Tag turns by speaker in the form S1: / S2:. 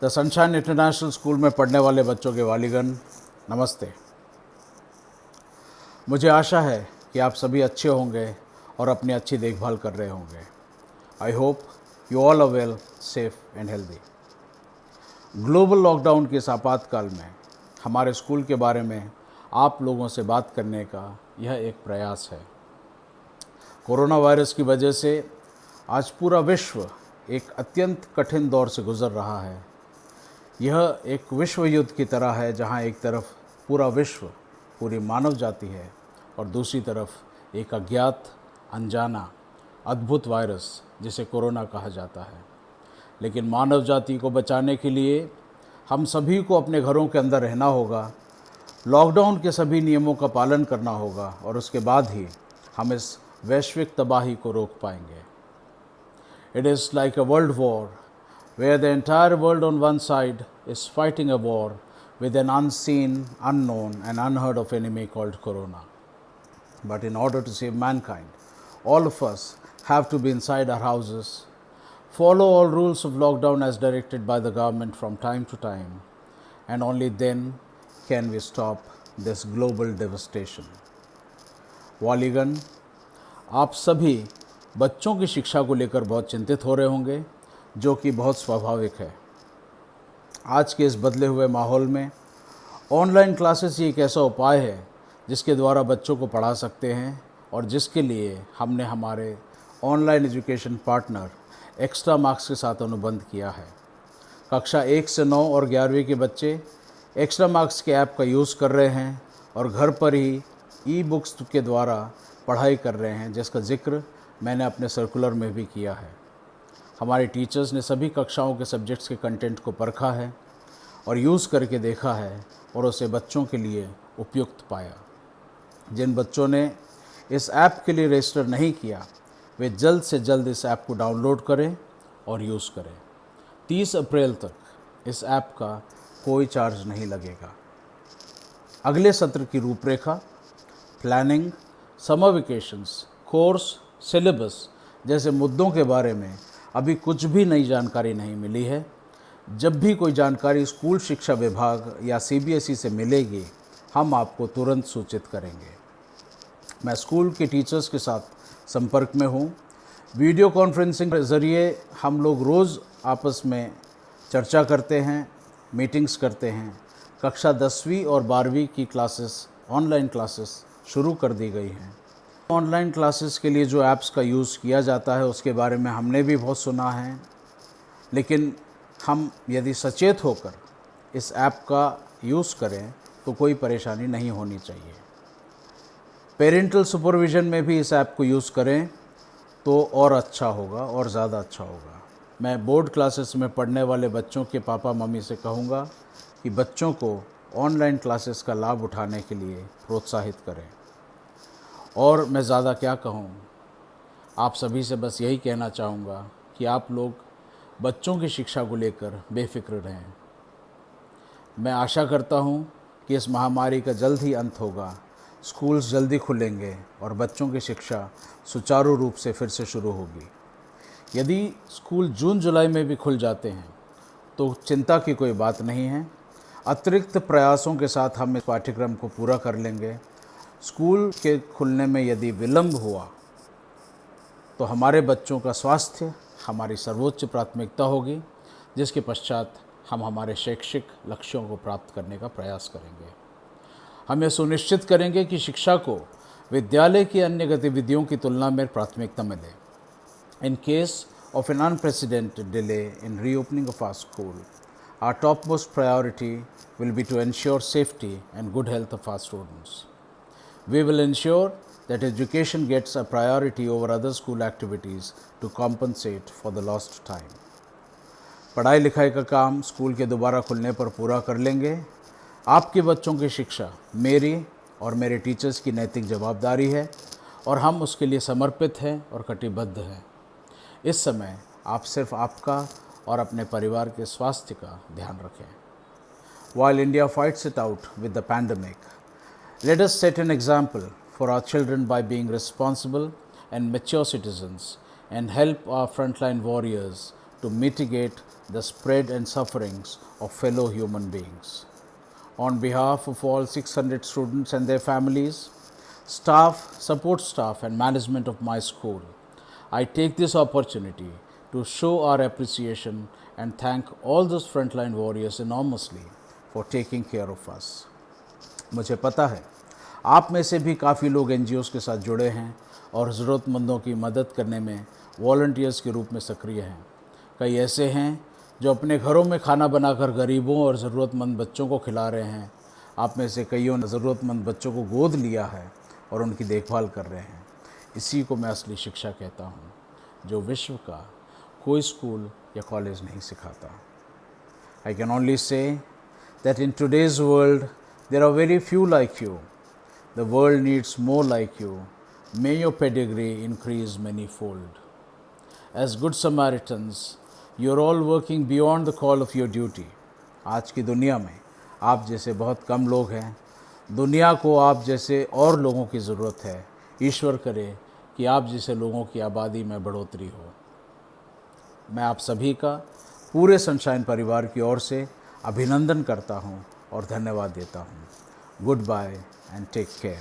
S1: The sunshine international school में पढ़ने वाले बच्चों के वालिगन, नमस्ते। मुझे आशा है कि आप सभी अच्छे होंगे और अपनी अच्छी देखभाल कर रहे होंगे। I hope you all are well, safe and healthy. Global lockdown के इस आपातकाल में हमारे स्कूल के बारे में आप लोगों से बात करने का यह एक प्रयास है। कोरोना वायरस की वजह से आज पूरा विश्व एक अत्यंत कठिन दौर से गुजर रहा है। यह एक विश्व युद्ध की तरह है, जहां एक तरफ पूरा विश्व, पूरी मानव जाति है और दूसरी तरफ एक अज्ञात, अनजाना, अद्भुत वायरस जिसे कोरोना कहा जाता है। लेकिन मानव जाति को बचाने के लिए हम सभी को अपने घरों के अंदर रहना होगा, लॉकडाउन के सभी नियमों का पालन करना होगा और उसके बाद ही हम इस वैश्विक तबाही को रोक पाएंगे। It is like a world war where the entire world on one side is fighting a war with an unseen, unknown and unheard of enemy called Corona. But in order to save mankind, all of us have to be inside our houses, follow all rules of lockdown as directed by the government from time to time, and only then can we stop this global devastation. वालिगन, आप सभी बच्चों की शिक्षा को लेकर बहुत चिंतित हो रहे होंगे, जो कि बहुत स्वाभाविक है। आज के इस बदले हुए माहौल में ऑनलाइन क्लासेस ही एक ऐसा उपाय है जिसके द्वारा बच्चों को पढ़ा सकते हैं और जिसके लिए हमने हमारे online education partner extra marks के साथ अनुबंध किया है। कक्षा 1 से 9 और 11वीं के बच्चे एक्स्ट्रा मार्क्स के ऐप का यूज़ कर रहे हैं और घर पर ही ई बुक्स के द्वारा पढ़ाई कर रहे हैं, जिसका जिक्र मैंने अपने सर्कुलर में भी किया है। हमारे टीचर्स ने सभी कक्षाओं के सब्जेक्ट्स के कंटेंट को परखा है और यूज़ करके देखा है और उसे बच्चों के लिए उपयुक्त पाया। जिन बच्चों ने इस ऐप के लिए रजिस्टर नहीं किया, वे जल्द से जल्द इस ऐप को डाउनलोड करें और यूज़ करें। 30 अप्रैल तक इस ऐप का कोई चार्ज नहीं लगेगा। अगले सत्र की रूपरेखा, planning, summer vacations, course, syllabus जैसे मुद्दों के बारे में अभी कुछ भी नई जानकारी नहीं मिली है। जब भी कोई जानकारी स्कूल शिक्षा विभाग या CBSE से मिलेगी, हम आपको तुरंत सूचित करेंगे। मैं स्कूल के टीचर्स के साथ संपर्क में हूँ। वीडियो कॉन्फ्रेंसिंग के ज़रिए हम लोग रोज़ आपस में चर्चा करते हैं, मीटिंग्स करते हैं। कक्षा 10वीं और 12वीं की क्लासेस, ऑनलाइन क्लासेस शुरू कर दी गई हैं। ऑनलाइन क्लासेस के लिए जो ऐप्स का यूज़ किया जाता है उसके बारे में हमने भी बहुत सुना है, लेकिन हम यदि सचेत होकर इस ऐप का यूज़ करें तो कोई परेशानी नहीं होनी चाहिए। पेरेंटल सुपरविज़न में भी इस ऐप को यूज़ करें तो और अच्छा होगा और ज़्यादा अच्छा होगा। मैं बोर्ड क्लासेस में पढ़ने वाले बच्चों के पापा मम्मी से कहूँगा कि बच्चों को ऑनलाइन क्लासेस का लाभ उठाने के लिए प्रोत्साहित करें। और मैं ज़्यादा क्या कहूँ, आप सभी से बस यही कहना चाहूँगा कि आप लोग बच्चों की शिक्षा को लेकर बेफिक्र रहें। मैं आशा करता हूँ कि इस महामारी का जल्द ही अंत होगा, स्कूल्स जल्दी खुलेंगे और बच्चों की शिक्षा सुचारू रूप से फिर से शुरू होगी। यदि स्कूल जून जुलाई में भी खुल जाते हैं तो चिंता की कोई बात नहीं है। अतिरिक्त प्रयासों के साथ हम इस पाठ्यक्रम को पूरा कर लेंगे। स्कूल के खुलने में यदि विलंब हुआ तो हमारे बच्चों का स्वास्थ्य हमारी सर्वोच्च प्राथमिकता होगी, जिसके पश्चात हम हमारे शैक्षिक लक्ष्यों को प्राप्त करने का प्रयास करेंगे। हम यह सुनिश्चित करेंगे कि शिक्षा को विद्यालय की अन्य गतिविधियों की तुलना में प्राथमिकता मिले। In case of an unprecedented delay in reopening of our school, our topmost priority will be to ensure safety and good health of our students. We will ensure that education gets a priority over other school activities to compensate for the lost time. पढ़ाई लिखाई का काम school के दोबारा खुलने पर पूरा कर लेंगे। आपके बच्चों की शिक्षा मेरी और मेरे टीचर्स की नैतिक जवाबदारी है और हम उसके लिए समर्पित हैं और कटिबद्ध हैं। इस समय आप सिर्फ आपका और अपने परिवार के स्वास्थ्य का ध्यान रखें। While India fights it out with the pandemic, let us set an example for our children by being responsible and mature citizens and help our frontline warriors to mitigate the spread and sufferings of fellow human beings. On behalf of all 600 students and their families, staff, support staff, and management of my school, I take this opportunity to show our appreciation and thank all those frontline warriors enormously for taking care of us. मुझे पता है आप में से भी काफ़ी लोग NGOs के साथ जुड़े हैं और ज़रूरतमंदों की मदद करने में वॉलंटियर्स के रूप में सक्रिय हैं। कई ऐसे हैं जो अपने घरों में खाना बनाकर गरीबों और ज़रूरतमंद बच्चों को खिला रहे हैं। आप में से कईयों ने ज़रूरतमंद बच्चों को गोद लिया है और उनकी देखभाल कर रहे हैं। इसी को मैं असली शिक्षा कहता हूँ, जो विश्व का कोई स्कूल या कॉलेज नहीं सिखाता। I can only say that in today's world, there are very few like you. The world needs more like you. May your pedigree increase manyfold. As good Samaritans, you are all working beyond the call of your duty. आज की दुनिया में आप जैसे बहुत कम लोग हैं। दुनिया को आप जैसे और लोगों की ज़रूरत है। ईश्वर करे कि आप जैसे लोगों की आबादी में बढ़ोतरी हो। मैं आप सभी का पूरे सनशाइन परिवार की ओर से अभिनंदन करता हूं और धन्यवाद देता हूं। Goodbye and take care.